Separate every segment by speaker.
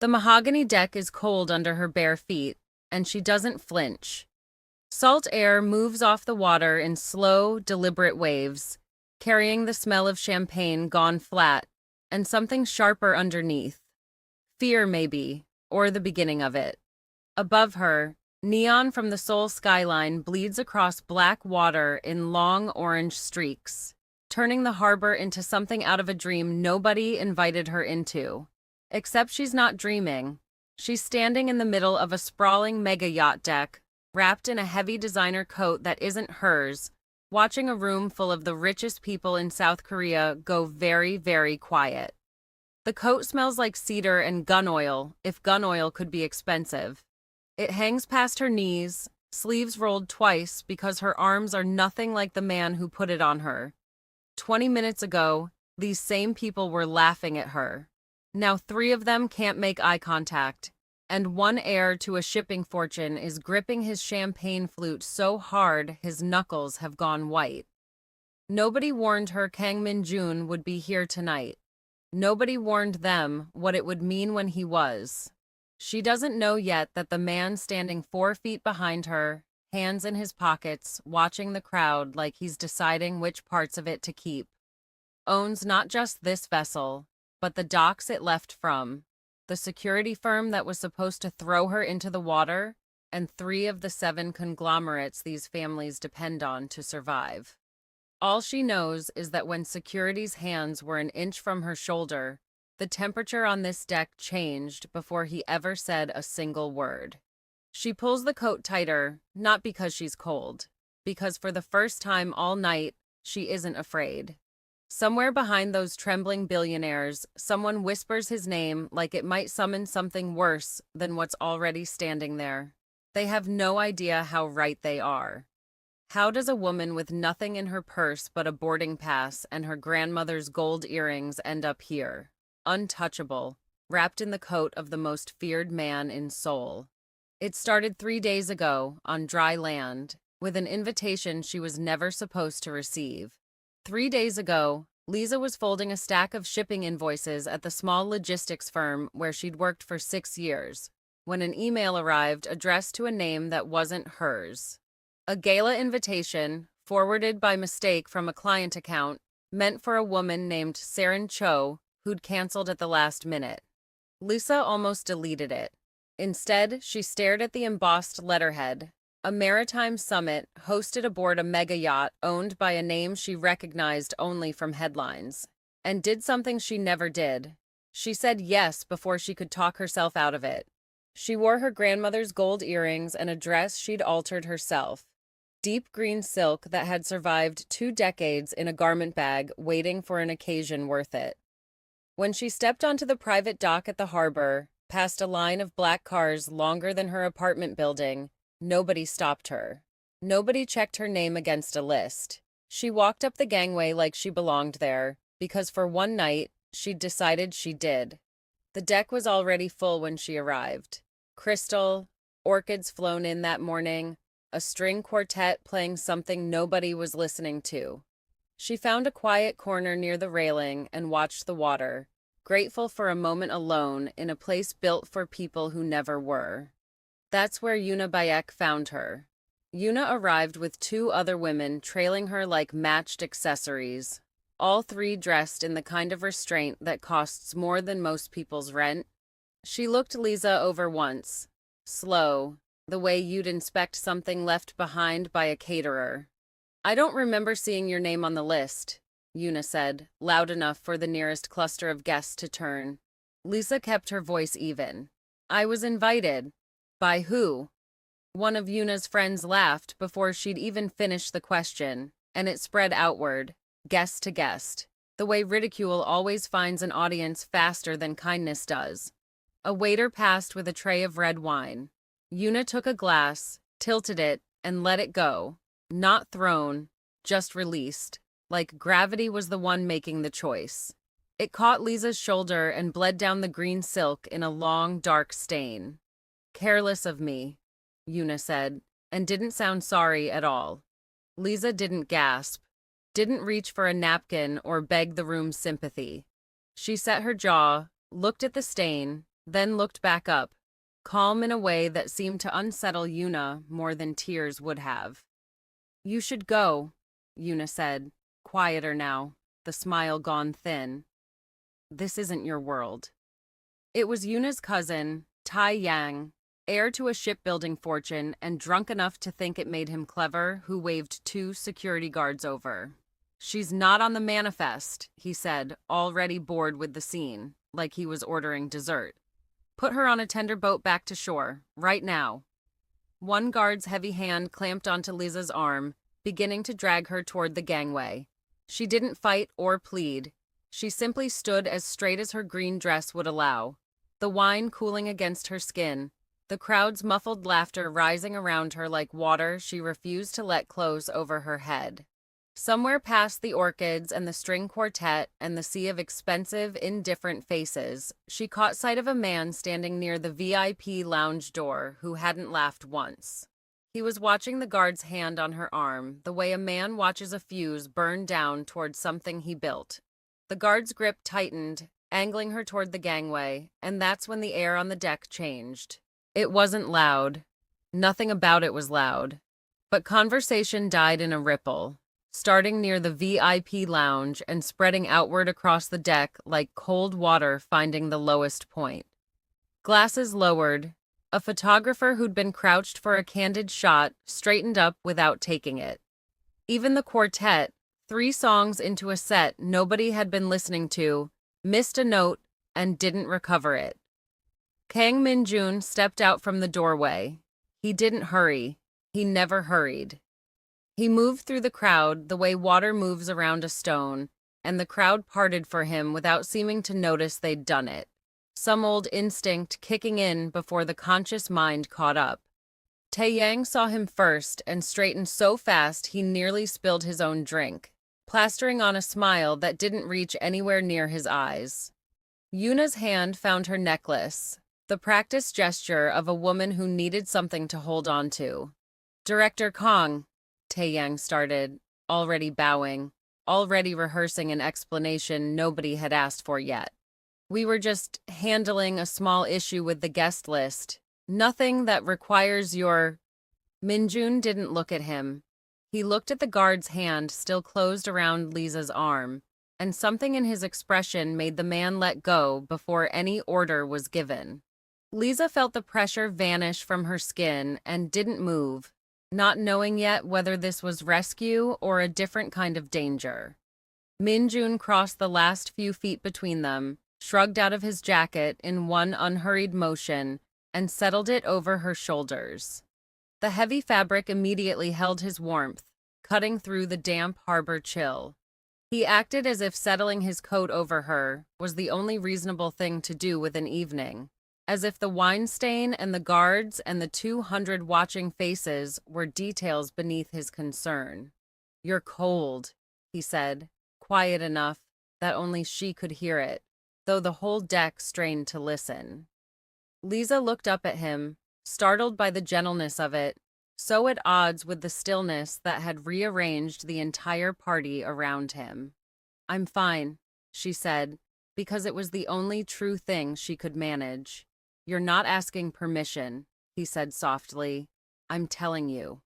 Speaker 1: The mahogany deck is cold under her bare feet, and she doesn't flinch. Salt air moves off the water in slow, deliberate waves, carrying the smell of champagne gone flat, and something sharper underneath. Fear, maybe, or the beginning of it. Above her, neon from the Seoul skyline bleeds across black water in long orange streaks, turning the harbor into something out of a dream nobody invited her into. Except she's not dreaming. She's standing in the middle of a sprawling mega yacht deck, wrapped in a heavy designer coat that isn't hers, watching a room full of the richest people in South Korea go very, very quiet. The coat smells like cedar and gun oil, if gun oil could be expensive. It hangs past her knees, sleeves rolled twice because her arms are nothing like the man who put it on her. 20 minutes ago, these same people were laughing at her. Now 3 of them can't make eye contact, and one heir to a shipping fortune is gripping his champagne flute so hard his knuckles have gone white. Nobody warned her Kang Min-jun would be here tonight. Nobody warned them what it would mean when he was. She doesn't know yet that the man standing 4 feet behind her, hands in his pockets, watching the crowd like he's deciding which parts of it to keep, owns not just this vessel, but the docks it left from, the security firm that was supposed to throw her into the water, and 3 of the 7 conglomerates these families depend on to survive. All she knows is that when security's hands were an inch from her shoulder, the temperature on this deck changed before he ever said a single word. She pulls the coat tighter, not because she's cold, because for the first time all night, she isn't afraid. Somewhere behind those trembling billionaires, someone whispers his name like it might summon something worse than what's already standing there. They have no idea how right they are. How does a woman with nothing in her purse but a boarding pass and her grandmother's gold earrings end up here, untouchable, wrapped in the coat of the most feared man in Seoul? It started 3 days ago, on dry land, with an invitation she was never supposed to receive. 3 days ago, Lizza was folding a stack of shipping invoices at the small logistics firm where she'd worked for 6 years, when an email arrived addressed to a name that wasn't hers. A gala invitation, forwarded by mistake from a client account, meant for a woman named Saren Cho, who'd canceled at the last minute. Lizza almost deleted it. Instead, she stared at the embossed letterhead, a maritime summit hosted aboard a mega yacht owned by a name she recognized only from headlines, and did something she never did. She said yes before she could talk herself out of it. She wore her grandmother's gold earrings and a dress she'd altered herself. Deep green silk that had survived 2 decades in a garment bag waiting for an occasion worth it. When she stepped onto the private dock at the harbor, past a line of black cars longer than her apartment building, nobody stopped her. Nobody checked her name against a list. She walked up the gangway like she belonged there, because for one night, she'd decided she did. The deck was already full when she arrived. Crystal, orchids flown in that morning, a string quartet playing something nobody was listening to. She found a quiet corner near the railing and watched the water, grateful for a moment alone in a place built for people who never were. That's where Yuna Bayek found her. Yuna arrived with 2 other women trailing her like matched accessories, all 3 dressed in the kind of restraint that costs more than most people's rent. She looked Lizza over once, slow, the way you'd inspect something left behind by a caterer. "I don't remember seeing your name on the list," Yuna said, loud enough for the nearest cluster of guests to turn. Lizza kept her voice even. "I was invited." "By who?" One of Yuna's friends laughed before she'd even finished the question, and it spread outward, guest to guest, the way ridicule always finds an audience faster than kindness does. A waiter passed with a tray of red wine. Yuna took a glass, tilted it, and let it go. Not thrown, just released, like gravity was the one making the choice. It caught Lizza's shoulder and bled down the green silk in a long, dark stain. "Careless of me," Yuna said, and didn't sound sorry at all. Lizza didn't gasp, didn't reach for a napkin or beg the room's sympathy. She set her jaw, looked at the stain, then looked back up, calm in a way that seemed to unsettle Yuna more than tears would have. "You should go," Yuna said, quieter now, the smile gone thin. "This isn't your world." It was Yuna's cousin, Tai Yang, heir to a shipbuilding fortune and drunk enough to think it made him clever, who waved two security guards over. "She's not on the manifest," he said, already bored with the scene, like he was ordering dessert. "Put her on a tender boat back to shore, right now." One guard's heavy hand clamped onto Lizza's arm, beginning to drag her toward the gangway. She didn't fight or plead. She simply stood as straight as her green dress would allow, the wine cooling against her skin, the crowd's muffled laughter rising around her like water she refused to let close over her head. Somewhere past the orchids and the string quartet and the sea of expensive, indifferent faces, she caught sight of a man standing near the VIP lounge door who hadn't laughed once. He was watching the guard's hand on her arm, the way a man watches a fuse burn down toward something he built. The guard's grip tightened, angling her toward the gangway, and that's when the air on the deck changed. It wasn't loud. Nothing about it was loud. But conversation died in a ripple, starting near the VIP lounge and spreading outward across the deck like cold water finding the lowest point. Glasses lowered. A photographer who'd been crouched for a candid shot straightened up without taking it. Even the quartet, 3 songs into a set nobody had been listening to, missed a note and didn't recover it. Kang Min-jun stepped out from the doorway. He didn't hurry. He never hurried. He moved through the crowd the way water moves around a stone, and the crowd parted for him without seeming to notice they'd done it, some old instinct kicking in before the conscious mind caught up. Taeyang saw him first and straightened so fast he nearly spilled his own drink, plastering on a smile that didn't reach anywhere near his eyes. Yuna's hand found her necklace, the practiced gesture of a woman who needed something to hold on to. "Director Kong," Taeyang started, already bowing, already rehearsing an explanation nobody had asked for yet. "We were just handling a small issue with the guest list. Nothing that requires your—" Min-jun didn't look at him. He looked at the guard's hand still closed around Liza's arm, and something in his expression made the man let go before any order was given. Lizza felt the pressure vanish from her skin and didn't move, not knowing yet whether this was rescue or a different kind of danger. Min-jun crossed the last few feet between them, shrugged out of his jacket in one unhurried motion, and settled it over her shoulders. The heavy fabric immediately held his warmth, cutting through the damp harbor chill. He acted as if settling his coat over her was the only reasonable thing to do with an evening, as if the wine stain and the guards and the 200 watching faces were details beneath his concern. "You're cold," he said, quiet enough that only she could hear it, though the whole deck strained to listen. Lizza looked up at him, startled by the gentleness of it, so at odds with the stillness that had rearranged the entire party around him. "I'm fine," she said, because it was the only true thing she could manage. "You're not asking permission," he said softly. "I'm telling you."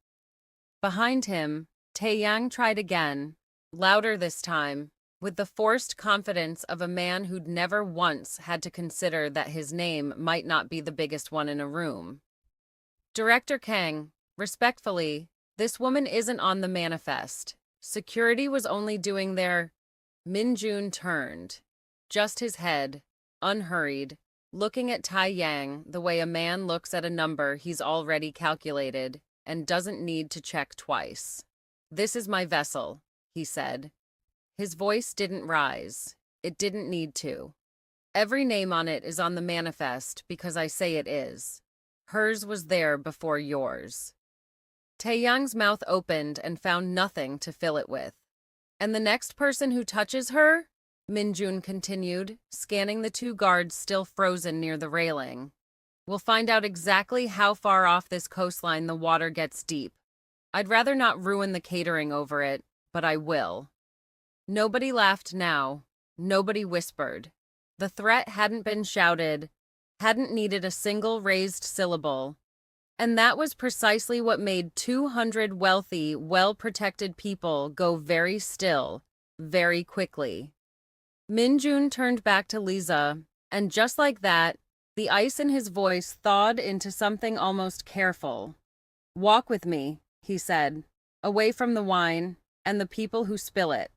Speaker 1: Behind him, Taeyang tried again, louder this time, with the forced confidence of a man who'd never once had to consider that his name might not be the biggest one in a room. "Director Kang, respectfully, this woman isn't on the manifest. Security was only doing their—" Min-jun turned, just his head, unhurried, looking at Taeyang the way a man looks at a number he's already calculated and doesn't need to check twice. "This is my vessel," he said. His voice didn't rise. It didn't need to. "Every name on it is on the manifest because I say it is. Hers was there before yours." Taeyang's mouth opened and found nothing to fill it with. "And the next person who touches her?" Min-jun continued, scanning the 2 guards still frozen near the railing. "We'll find out exactly how far off this coastline the water gets deep. I'd rather not ruin the catering over it, but I will." Nobody laughed now. Nobody whispered. The threat hadn't been shouted. hadn't needed a single raised syllable. And that was precisely what made 200 wealthy, well-protected people go very still, very quickly. Min-jun turned back to Lizza, and just like that, the ice in his voice thawed into something almost careful. "Walk with me," he said, "away from the wine and the people who spill it."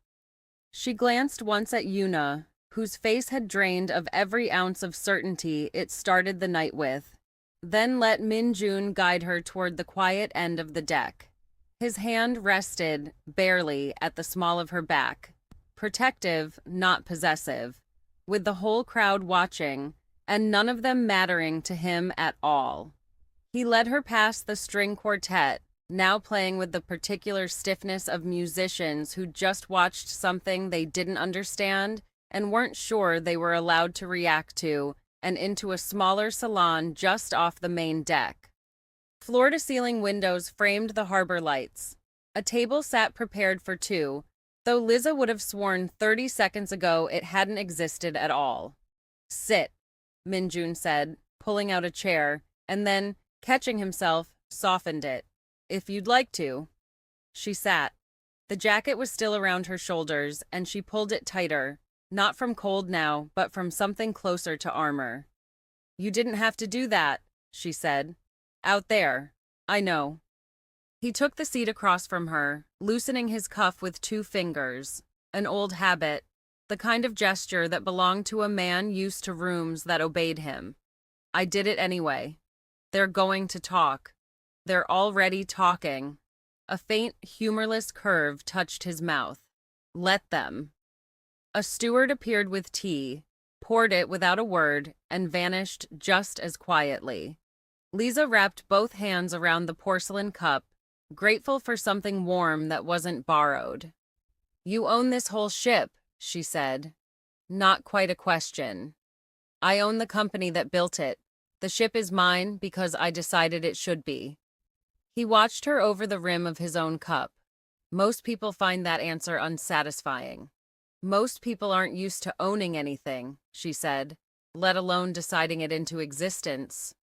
Speaker 1: She glanced once at Yuna, whose face had drained of every ounce of certainty it started the night with, then let Min-jun guide her toward the quiet end of the deck. His hand rested, barely, at the small of her back, protective, not possessive, with the whole crowd watching, and none of them mattering to him at all. He led her past the string quartet, now playing with the particular stiffness of musicians who just watched something they didn't understand and weren't sure they were allowed to react to, and into a smaller salon just off the main deck. Floor-to-ceiling windows framed the harbor lights. A table sat prepared for two, though Lizza would have sworn 30 seconds ago it hadn't existed at all. "Sit," Min-jun said, pulling out a chair, and then, catching himself, softened it. "If you'd like to." She sat. The jacket was still around her shoulders, and she pulled it tighter, not from cold now, but from something closer to armor. "You didn't have to do that," she said. "Out there. I know." He took the seat across from her, loosening his cuff with 2 fingers, an old habit, the kind of gesture that belonged to a man used to rooms that obeyed him. "I did it anyway. They're going to talk. They're already talking." A faint, humorless curve touched his mouth. "Let them." A steward appeared with tea, poured it without a word, and vanished just as quietly. Lizza wrapped both hands around the porcelain cup, grateful for something warm that wasn't borrowed. "You own this whole ship," she said. "Not quite a question. I own the company that built it. The ship is mine because I decided it should be." He watched her over the rim of his own cup. Most people find that answer unsatisfying. "Most people aren't used to owning anything," she said, "let alone deciding it into existence."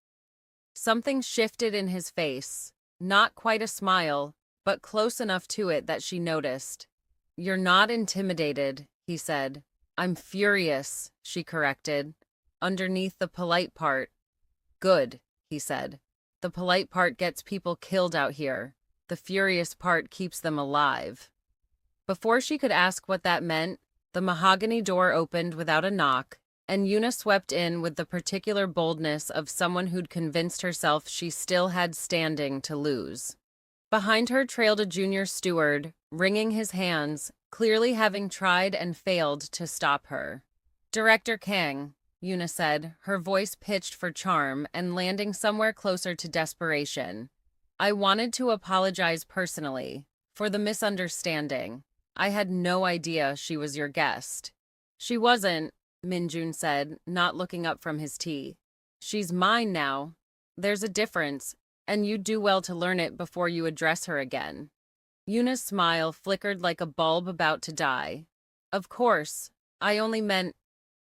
Speaker 1: Something shifted in his face, not quite a smile, but close enough to it that she noticed. "You're not intimidated," he said. "I'm furious," she corrected, underneath the polite part. "Good," he said. "The polite part gets people killed out here. The furious part keeps them alive." Before she could ask what that meant, the mahogany door opened without a knock, and Yuna swept in with the particular boldness of someone who'd convinced herself she still had standing to lose. Behind her trailed a junior steward, wringing his hands, clearly having tried and failed to stop her. "Director Kang," Yuna said, her voice pitched for charm and landing somewhere closer to desperation. "I wanted to apologize personally for the misunderstanding. I had no idea she was your guest." "She wasn't," Min-jun said, not looking up from his tea. "She's mine now. There's a difference, and you'd do well to learn it before you address her again." Yuna's smile flickered like a bulb about to die. "Of course, I only meant—"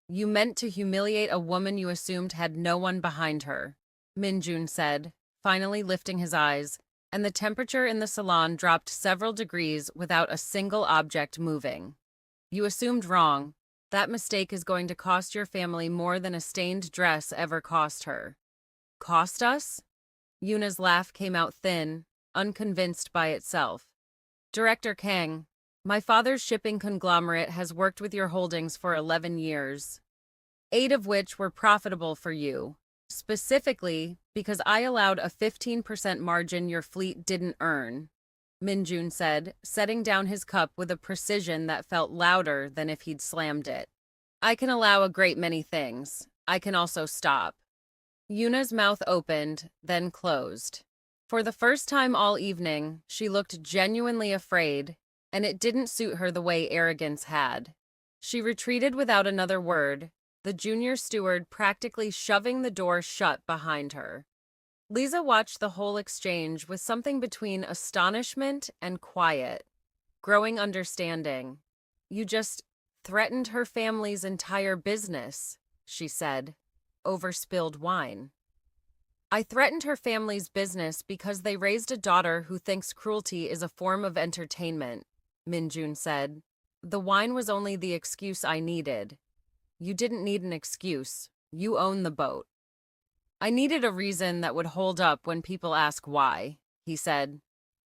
Speaker 1: "You meant to humiliate a woman you assumed had no one behind her," Min-jun said, finally lifting his eyes, and the temperature in the salon dropped several degrees without a single object moving. "You assumed wrong. That mistake is going to cost your family more than a stained dress ever cost her." "Cost us?" Yuna's laugh came out thin, unconvinced by itself. "Director Kang, my father's shipping conglomerate has worked with your holdings for 11 years, 8 of which were profitable for you, specifically because I allowed a 15% margin your fleet didn't earn," Min-jun said, setting down his cup with a precision that felt louder than if he'd slammed it. "I can allow a great many things. I can also stop." Yuna's mouth opened, then closed. For the first time all evening, she looked genuinely afraid, and it didn't suit her the way arrogance had. She retreated without another word, the junior steward practically shoving the door shut behind her. Lizza watched the whole exchange with something between astonishment and quiet, growing understanding. "You just threatened her family's entire business," she said. over spilled wine. I threatened her family's business because they raised a daughter who thinks cruelty is a form of entertainment, Min-jun said. The wine was only the excuse I needed. You didn't need an excuse. You own the boat. I needed a reason that would hold up when people ask why, he said.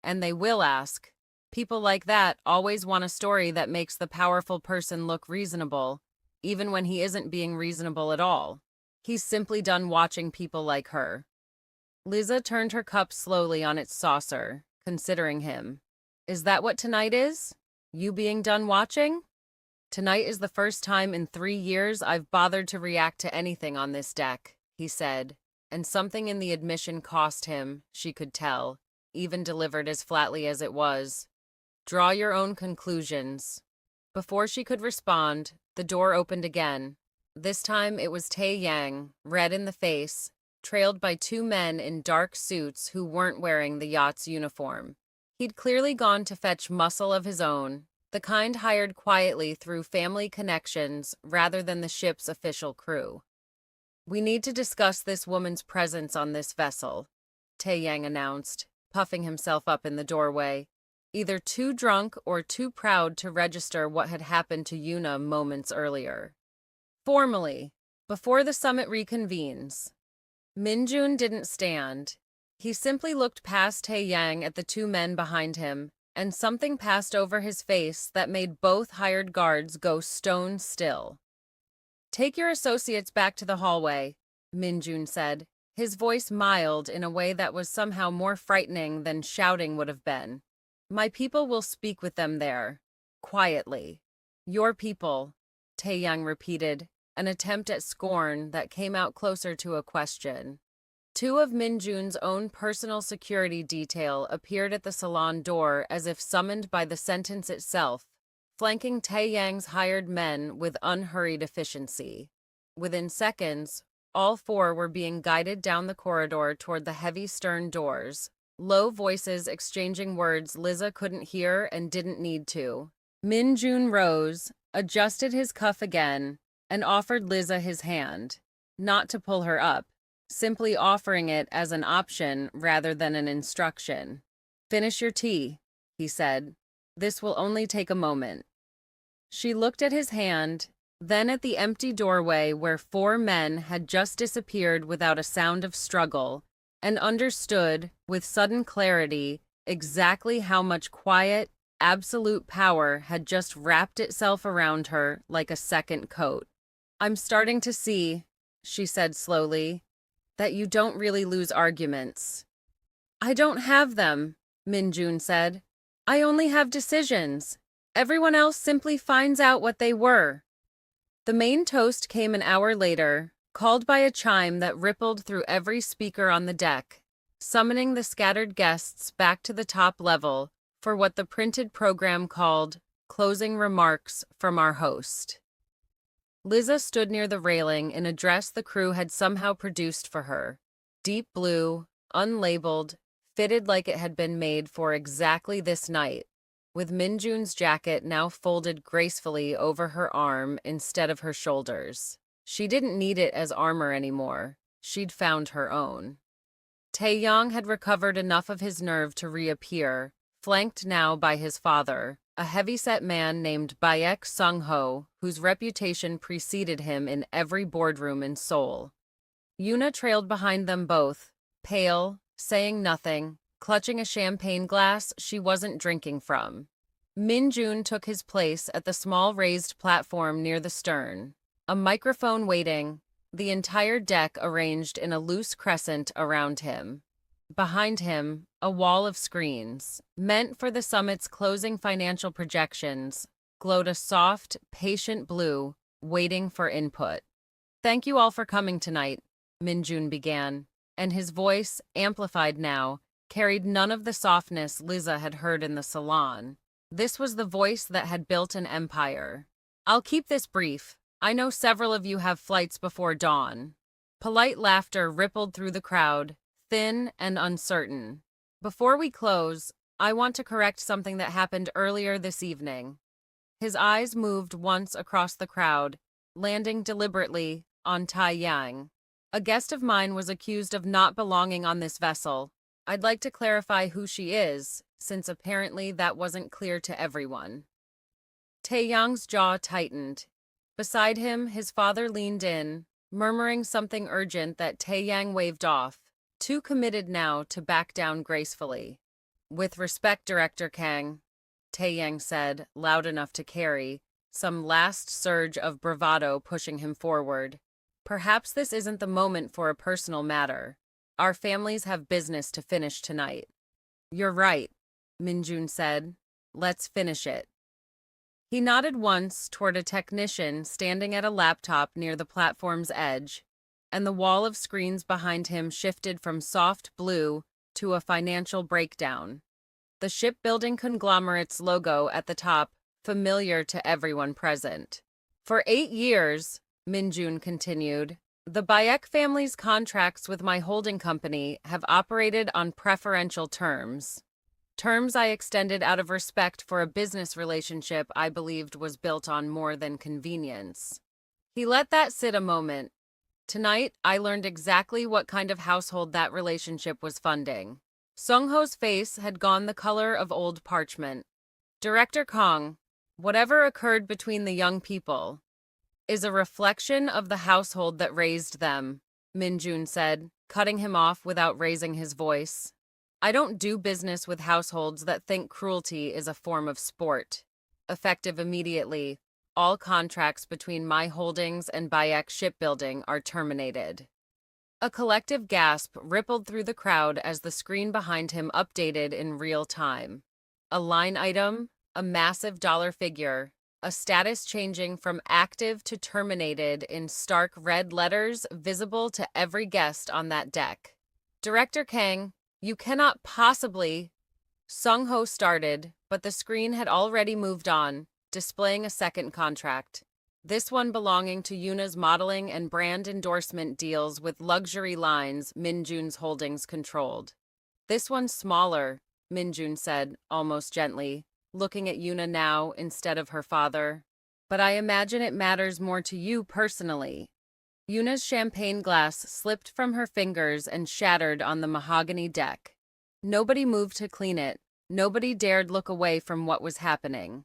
Speaker 1: And they will ask. People like that always want a story that makes the powerful person look reasonable, even when he isn't being reasonable at all. He's simply done watching people like her. Lizza turned her cup slowly on its saucer, considering him. Is that what tonight is? You being done watching? Tonight is the first time in 3 years I've bothered to react to anything on this deck, he said, and something in the admission cost him, she could tell, even delivered as flatly as it was. Draw your own conclusions. Before she could respond, the door opened again. This time it was Tae-yang, red in the face, trailed by 2 men in dark suits who weren't wearing the yacht's uniform. He'd clearly gone to fetch muscle of his own, the kind hired quietly through family connections rather than the ship's official crew. We need to discuss this woman's presence on this vessel, Tae-yang announced, puffing himself up in the doorway, either too drunk or too proud to register what had happened to Yuna moments earlier. Formally, before the summit reconvenes. Min-jun didn't stand. He simply looked past Tae-yang at the 2 men behind him, and something passed over his face that made both hired guards go stone still. Take your associates back to the hallway, Min-jun said, his voice mild in a way that was somehow more frightening than shouting would have been. My people will speak with them there. Quietly. Your people, Tae-yang repeated, an attempt at scorn that came out closer to a question. 2 of Min-jun's own personal security detail appeared at the salon door as if summoned by the sentence itself, flanking Tae-yang's hired men with unhurried efficiency. Within seconds, all 4 were being guided down the corridor toward the heavy stern doors, low voices exchanging words Lizza couldn't hear and didn't need to. Min-jun rose, adjusted his cuff again, and offered Lizza his hand, not to pull her up, simply offering it as an option rather than an instruction. Finish your tea, he said. This will only take a moment. She looked at his hand, then at the empty doorway where 4 men had just disappeared without a sound of struggle, and understood, with sudden clarity, exactly how much quiet, absolute power had just wrapped itself around her like a second coat. I'm starting to see, she said slowly, that you don't really lose arguments. I don't have them, Min-jun said. I only have decisions. Everyone else simply finds out what they were. The main toast came an hour later, called by a chime that rippled through every speaker on the deck, summoning the scattered guests back to the top level for what the printed program called closing remarks from our host. Lizza stood near the railing in a dress the crew had somehow produced for her. Deep blue, unlabeled, fitted like it had been made for exactly this night, with Min-jun's jacket now folded gracefully over her arm instead of her shoulders. She didn't need it as armor anymore. She'd found her own. Tae-yang had recovered enough of his nerve to reappear, flanked now by his father, a heavy-set man named Baek Sung-ho, whose reputation preceded him in every boardroom in Seoul. Yuna trailed behind them both, pale, saying nothing, clutching a champagne glass she wasn't drinking from. Min-jun took his place at the small raised platform near the stern, a microphone waiting, the entire deck arranged in a loose crescent around him. Behind him, a wall of screens, meant for the summit's closing financial projections, glowed a soft, patient blue, waiting for input. Thank you all for coming tonight, Min-jun began, and his voice, amplified now, carried none of the softness Lizza had heard in the salon. This was the voice that had built an empire. I'll keep this brief. I know several of you have flights before dawn. Polite laughter rippled through the crowd, thin and uncertain. Before we close, I want to correct something that happened earlier this evening. His eyes moved once across the crowd, landing deliberately on Tae-yang. A guest of mine was accused of not belonging on this vessel. I'd like to clarify who she is, since apparently that wasn't clear to everyone. Taeyang's jaw tightened. Beside him, his father leaned in, murmuring something urgent that Taeyang waved off, too committed now to back down gracefully. With respect, Director Kang, Taeyang said, loud enough to carry some last surge of bravado pushing him forward. Perhaps this isn't the moment for a personal matter. Our families have business to finish tonight. You're right, Min-jun said. Let's finish it. He nodded once toward a technician standing at a laptop near the platform's edge, and the wall of screens behind him shifted from soft blue to a financial breakdown. The shipbuilding conglomerate's logo at the top, familiar to everyone present. For 8 years, Min-jun continued, the Bayek family's contracts with my holding company have operated on preferential terms. Terms I extended out of respect for a business relationship I believed was built on more than convenience. He let that sit a moment. Tonight, I learned exactly what kind of household that relationship was funding. Sung-ho's face had gone the color of old parchment. Director Kong, whatever occurred between the young people is a reflection of the household that raised them, Min-jun said, cutting him off without raising his voice. I don't do business with households that think cruelty is a form of sport. Effective immediately, all contracts between my holdings and Bayek Shipbuilding are terminated. A collective gasp rippled through the crowd as the screen behind him updated in real time. A line item, a massive dollar figure, a status changing from active to terminated in stark red letters visible to every guest on that deck. Director Kang, you cannot possibly... Sung-ho started, but the screen had already moved on, displaying a second contract. This one belonging to Yuna's modeling and brand endorsement deals with luxury lines Min-jun's holdings controlled. This one's smaller, Min-jun said, almost gently, looking at Yuna now instead of her father. But I imagine it matters more to you personally. Yuna's champagne glass slipped from her fingers and shattered on the mahogany deck. Nobody moved to clean it. Nobody dared look away from what was happening.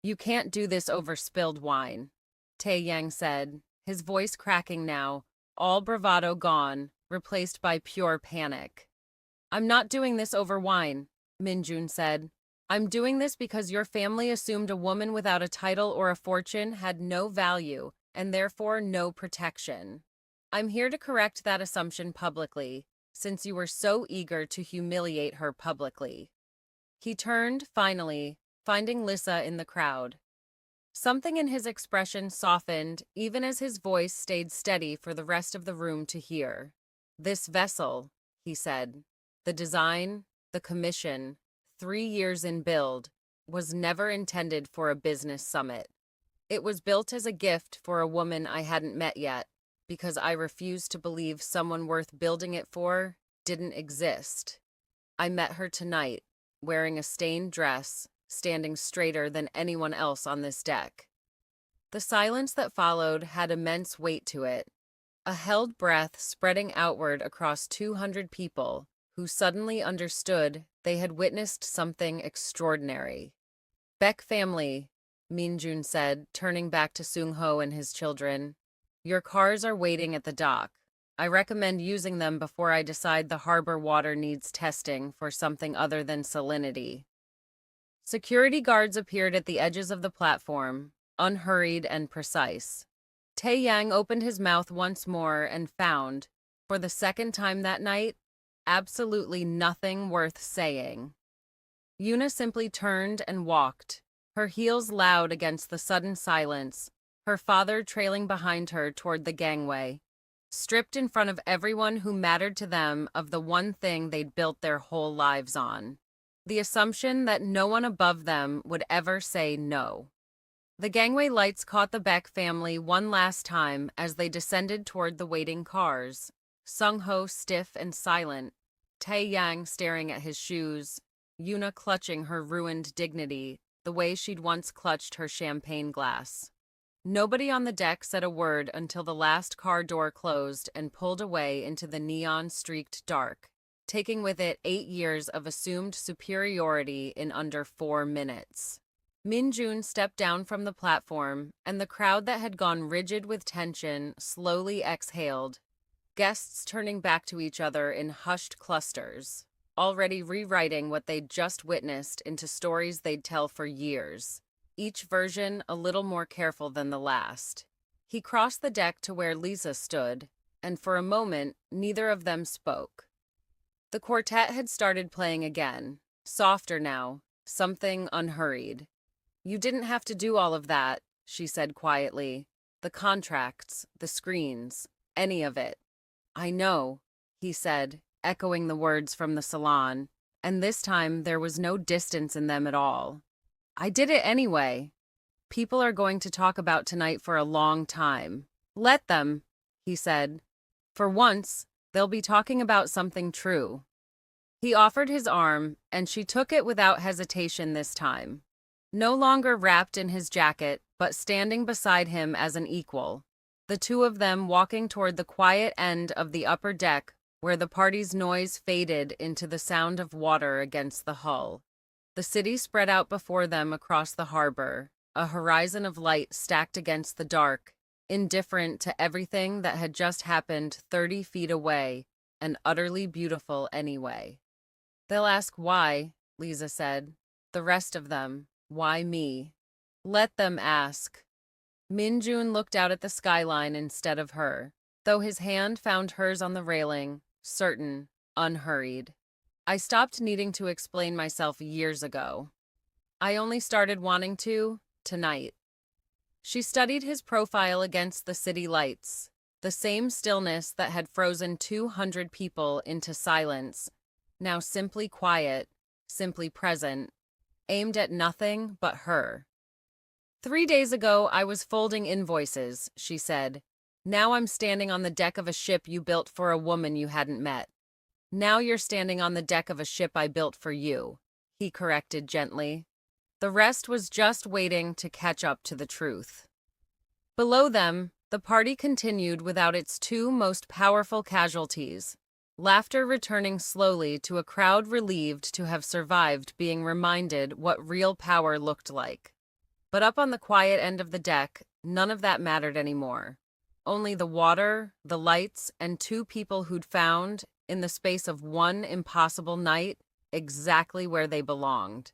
Speaker 1: You can't do this over spilled wine, Taeyang said, his voice cracking now, all bravado gone, replaced by pure panic. I'm not doing this over wine, Min-jun said. I'm doing this because your family assumed a woman without a title or a fortune had no value and therefore no protection. I'm here to correct that assumption publicly, since you were so eager to humiliate her publicly. He turned, finally, finding Lizza in the crowd. Something in his expression softened, even as his voice stayed steady for the rest of the room to hear. This vessel, he said, the design, the commission, 3 years in build, was never intended for a business summit. It was built as a gift for a woman I hadn't met yet, because I refused to believe someone worth building it for didn't exist. I met her tonight, wearing a stained dress, standing straighter than anyone else on this deck. The silence that followed had immense weight to it, a held breath spreading outward across 200 people who suddenly understood they had witnessed something extraordinary. Baek family, Min-jun said, turning back to Sung-ho and his children. Your cars are waiting at the dock. I recommend using them before I decide the harbor water needs testing for something other than salinity. Security guards appeared at the edges of the platform, unhurried and precise. Taeyang opened his mouth once more and found, for the second time that night, absolutely nothing worth saying. Yuna simply turned and walked, her heels loud against the sudden silence, her father trailing behind her toward the gangway, stripped in front of everyone who mattered to them of the one thing they'd built their whole lives on, the assumption that no one above them would ever say no. The gangway lights caught the Baek family one last time as they descended toward the waiting cars. Sung-ho stiff and silent, Taeyang staring at his shoes, Yuna clutching her ruined dignity the way she'd once clutched her champagne glass. Nobody on the deck said a word until the last car door closed and pulled away into the neon-streaked dark, taking with it 8 years of assumed superiority in under 4 minutes. Min-jun stepped down from the platform, and the crowd that had gone rigid with tension slowly exhaled, guests turning back to each other in hushed clusters, already rewriting what they'd just witnessed into stories they'd tell for years, each version a little more careful than the last. He crossed the deck to where Lizza stood, and for a moment, neither of them spoke. The quartet had started playing again, softer now, something unhurried. "You didn't have to do all of that," she said quietly. "The contracts, the screens, any of it." "I know," he said, echoing the words from the salon, and this time there was no distance in them at all. "I did it anyway. People are going to talk about tonight for a long time. Let them," he said. "For once, they'll be talking about something true." He offered his arm, and she took it without hesitation this time. No longer wrapped in his jacket, but standing beside him as an equal. The two of them walking toward the quiet end of the upper deck, where the party's noise faded into the sound of water against the hull. The city spread out before them across the harbor, a horizon of light stacked against the dark, indifferent to everything that had just happened 30 feet away, and utterly beautiful anyway. "They'll ask why," Lizza said. "The rest of them. Why me? Let them ask." Min-jun looked out at the skyline instead of her, though his hand found hers on the railing, certain, unhurried. "I stopped needing to explain myself years ago. I only started wanting to, tonight." She studied his profile against the city lights, the same stillness that had frozen 200 people into silence, now simply quiet, simply present, aimed at nothing but her. "3 days ago, I was folding invoices," she said. "Now I'm standing on the deck of a ship you built for a woman you hadn't met. Now you're standing on the deck of a ship I built for you," he corrected gently. The rest was just waiting to catch up to the truth. Below them, the party continued without its two most powerful casualties, laughter returning slowly to a crowd relieved to have survived being reminded what real power looked like. But up on the quiet end of the deck, none of that mattered anymore. Only the water, the lights, and two people who'd found, in the space of one impossible night, exactly where they belonged.